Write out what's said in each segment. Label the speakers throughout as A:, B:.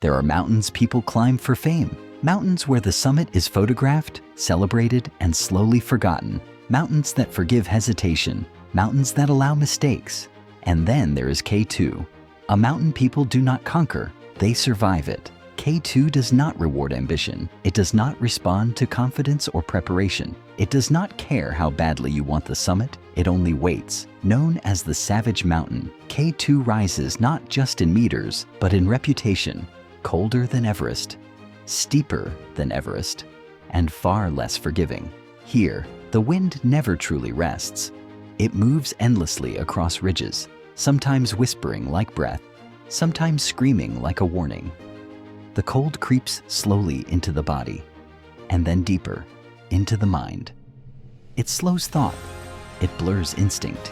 A: There are mountains people climb for fame. Mountains where the summit is photographed, celebrated, and slowly forgotten. Mountains that forgive hesitation. Mountains that allow mistakes. And then there is K2, a mountain people do not conquer, they survive it. K2 does not reward ambition. It does not respond to confidence or preparation. It does not care how badly you want the summit. It only waits. Known as the Savage Mountain, K2 rises not just in meters, but in reputation. Colder than Everest, steeper than Everest, and far less forgiving. Here, the wind never truly rests. It moves endlessly across ridges, sometimes whispering like breath, sometimes screaming like a warning. The cold creeps slowly into the body, and then deeper, into the mind. It slows thought. It blurs instinct.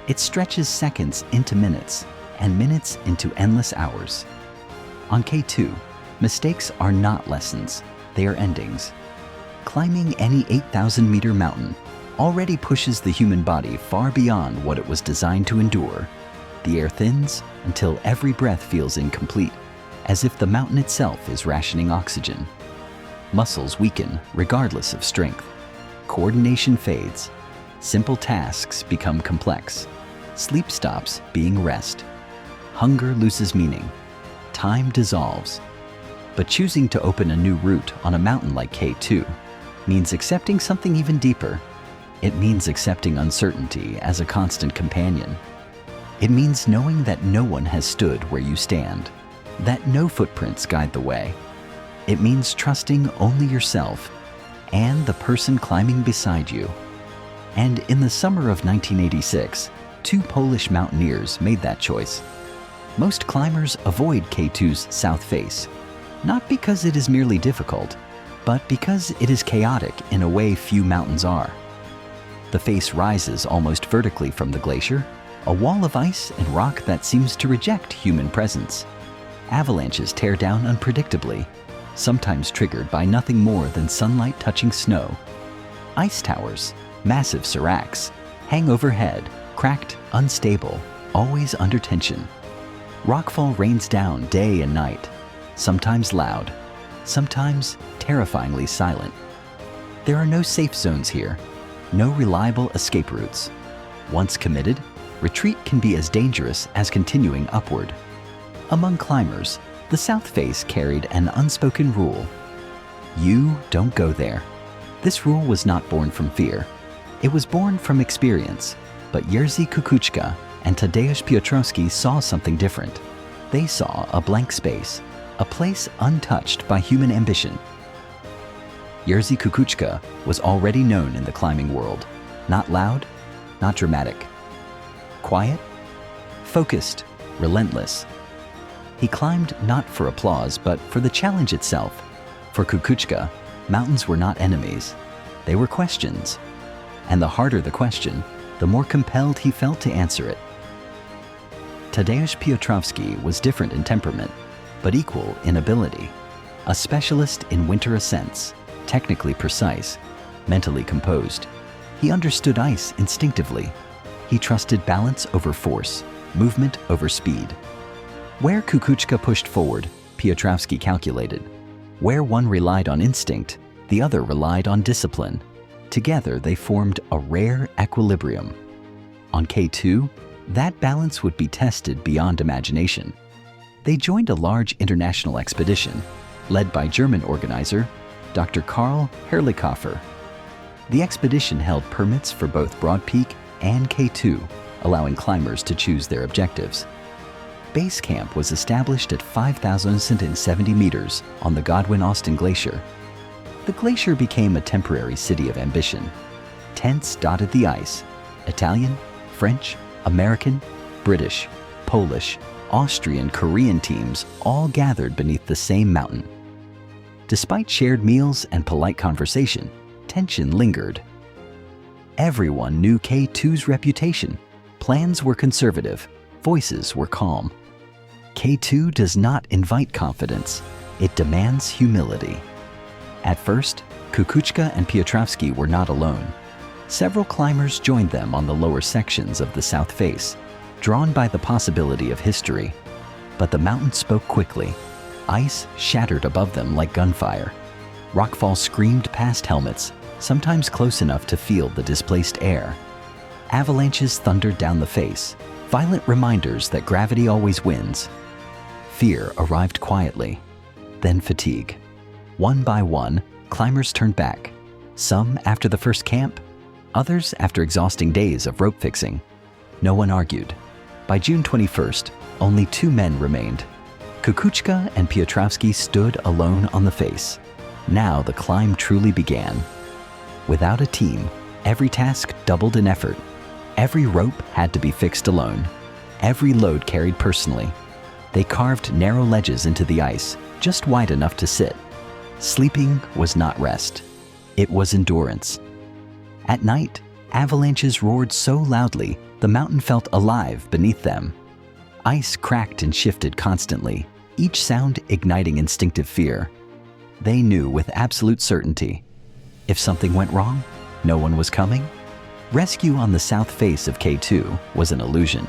A: It stretches seconds into minutes, and minutes into endless hours. On K2, mistakes are not lessons, they are endings. Climbing any 8,000-meter mountain already pushes the human body far beyond what it was designed to endure. The air thins until every breath feels incomplete, as if the mountain itself is rationing oxygen. Muscles weaken regardless of strength. Coordination fades. Simple tasks become complex. Sleep stops being rest. Hunger loses meaning. Time dissolves. But choosing to open a new route on a mountain like K2 means accepting something even deeper. It means accepting uncertainty as a constant companion. It means knowing that no one has stood where you stand, that no footprints guide the way. It means trusting only yourself and the person climbing beside you. And in the summer of 1986, 2 Polish mountaineers made that choice. Most climbers avoid K2's south face, not because it is merely difficult, but because it is chaotic in a way few mountains are. The face rises almost vertically from the glacier, a wall of ice and rock that seems to reject human presence. Avalanches tear down unpredictably, sometimes triggered by nothing more than sunlight touching snow. Ice towers, massive seracs, hang overhead, cracked, unstable, always under tension. Rockfall rains down day and night, sometimes loud, sometimes terrifyingly silent. There are no safe zones here, no reliable escape routes. Once committed, retreat can be as dangerous as continuing upward. Among climbers, the south face carried an unspoken rule. You don't go there. This rule was not born from fear. It was born from experience. But Jerzy Kukuczka and Tadeusz Piotrowski saw something different. They saw a blank space, a place untouched by human ambition. Jerzy Kukuczka was already known in the climbing world. Not loud, not dramatic. Quiet, focused, relentless. He climbed not for applause, but for the challenge itself. For Kukuczka, mountains were not enemies. They were questions. And the harder the question, the more compelled he felt to answer it. Tadeusz Piotrowski was different in temperament, but equal in ability. A specialist in winter ascents, technically precise, mentally composed. He understood ice instinctively. He trusted balance over force, movement over speed. Where Kukuczka pushed forward, Piotrowski calculated. Where one relied on instinct, the other relied on discipline. Together they formed a rare equilibrium. On K2, that balance would be tested beyond imagination. They joined a large international expedition, led by German organizer Dr. Karl Herrlichhofer. The expedition held permits for both Broad Peak and K2, allowing climbers to choose their objectives. Base camp was established at 5,070 meters on the Godwin-Austen Glacier. The glacier became a temporary city of ambition. Tents dotted the ice. Italian, French, American, British, Polish, Austrian, Korean teams all gathered beneath the same mountain. Despite shared meals and polite conversation, tension lingered. Everyone knew K2's reputation. Plans were conservative, voices were calm. K2 does not invite confidence, it demands humility. At first, Kukuczka and Piotrowski were not alone. Several climbers joined them on the lower sections of the south face, drawn by the possibility of history. But the mountain spoke quickly. Ice shattered above them like gunfire. Rockfall screamed past helmets, sometimes close enough to feel the displaced air. Avalanches thundered down the face, violent reminders that gravity always wins. Fear arrived quietly, then fatigue. One by one, climbers turned back, some after the first camp, others after exhausting days of rope fixing. No one argued. By June 21st, only 2 men remained. Kukuczka and Piotrowski stood alone on the face. Now the climb truly began. Without a team, every task doubled in effort. Every rope had to be fixed alone, every load carried personally. They carved narrow ledges into the ice, just wide enough to sit. Sleeping was not rest. It was endurance. At night, avalanches roared so loudly, the mountain felt alive beneath them. Ice cracked and shifted constantly, each sound igniting instinctive fear. They knew with absolute certainty, if something went wrong, no one was coming. Rescue on the south face of K2 was an illusion.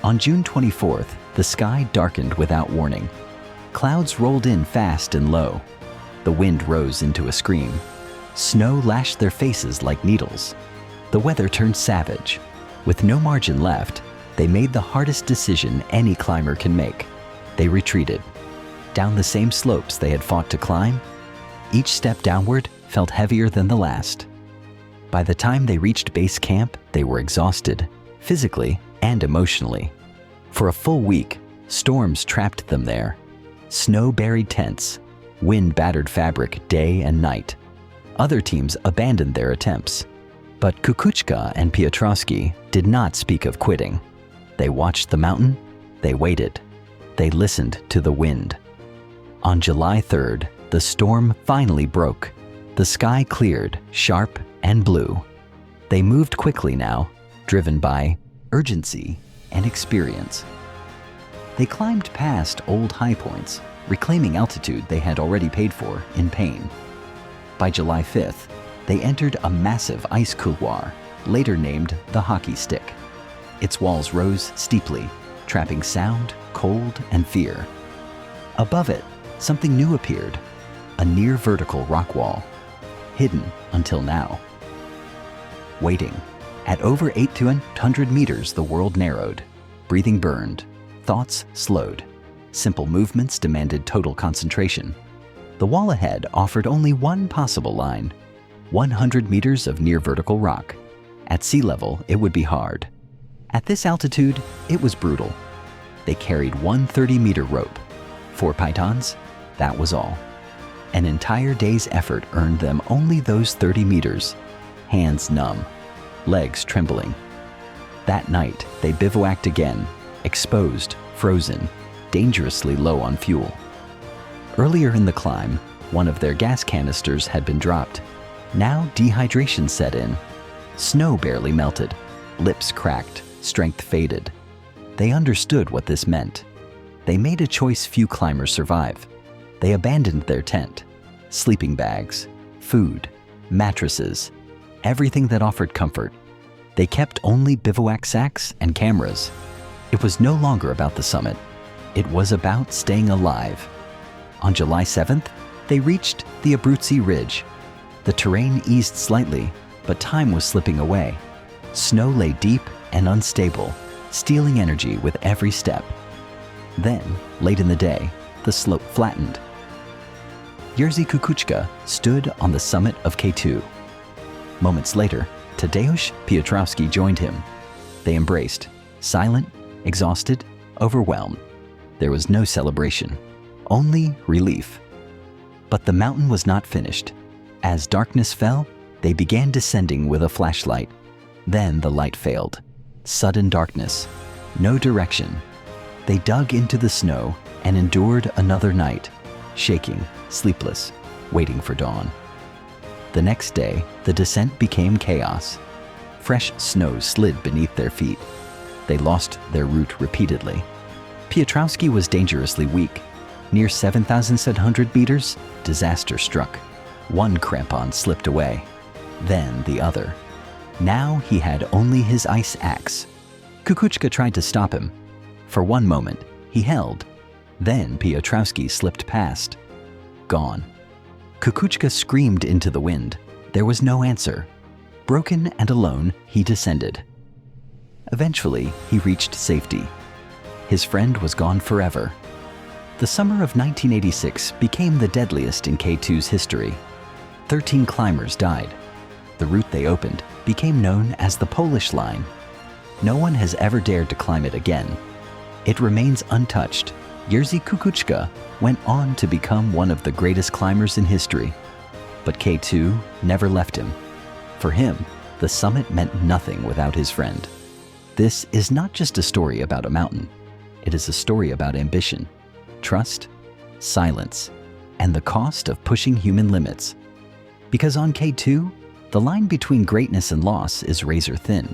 A: On June 24th, the sky darkened without warning. Clouds rolled in fast and low. The wind rose into a scream. Snow lashed their faces like needles. The weather turned savage. With no margin left, they made the hardest decision any climber can make. They retreated. Down the same slopes they had fought to climb, each step downward felt heavier than the last. By the time they reached base camp, they were exhausted, physically and emotionally. For a full week, storms trapped them there. Snow-buried tents, wind-battered fabric day and night. Other teams abandoned their attempts. But Kukuczka and Piotrowski did not speak of quitting. They watched the mountain, they waited, they listened to the wind. On July 3rd, the storm finally broke. The sky cleared, sharp and blue. They moved quickly now, driven by urgency and experience. They climbed past old high points, reclaiming altitude they had already paid for in pain. By July 5th, they entered a massive ice couloir, later named the hockey stick. Its walls rose steeply, trapping sound, cold, and fear. Above it, something new appeared, a near-vertical rock wall, hidden until now. Waiting. At over 800 meters, the world narrowed. Breathing burned. Thoughts slowed. Simple movements demanded total concentration. The wall ahead offered only one possible line. 100 meters of near-vertical rock. At sea level, it would be hard. At this altitude, it was brutal. They carried one 30-meter rope. 4 pythons, that was all. An entire day's effort earned them only those 30 meters. Hands numb, legs trembling. That night, they bivouacked again, exposed, frozen, dangerously low on fuel. Earlier in the climb, one of their gas canisters had been dropped. Now dehydration set in. Snow barely melted, lips cracked, strength faded. They understood what this meant. They made a choice few climbers survive. They abandoned their tent, sleeping bags, food, mattresses, everything that offered comfort. They kept only bivouac sacks and cameras. It was no longer about the summit. It was about staying alive. On July 7th, they reached the Abruzzi Ridge. The terrain eased slightly, but time was slipping away. Snow lay deep and unstable, stealing energy with every step. Then, late in the day, the slope flattened. Jerzy Kukuczka stood on the summit of K2. Moments later, Tadeusz Piotrowski joined him. They embraced, silent, exhausted, overwhelmed. There was no celebration, only relief. But the mountain was not finished. As darkness fell, they began descending with a flashlight. Then the light failed. Sudden darkness, no direction. They dug into the snow and endured another night, shaking, sleepless, waiting for dawn. The next day, the descent became chaos. Fresh snow slid beneath their feet. They lost their route repeatedly. Piotrowski was dangerously weak. Near 7,700 meters, disaster struck. One crampon slipped away, then the other. Now he had only his ice axe. Kukuczka tried to stop him. For one moment, he held. Then Piotrowski slipped past. Gone. Kukuczka screamed into the wind. There was no answer. Broken and alone, he descended. Eventually, he reached safety. His friend was gone forever. The summer of 1986 became the deadliest in K2's history. 13 climbers died. The route they opened became known as the Polish Line. No one has ever dared to climb it again. It remains untouched. Jerzy Kukuczka went on to become one of the greatest climbers in history. But K2 never left him. For him, the summit meant nothing without his friend. This is not just a story about a mountain. It is a story about ambition, trust, silence, and the cost of pushing human limits. Because on K2, the line between greatness and loss is razor thin.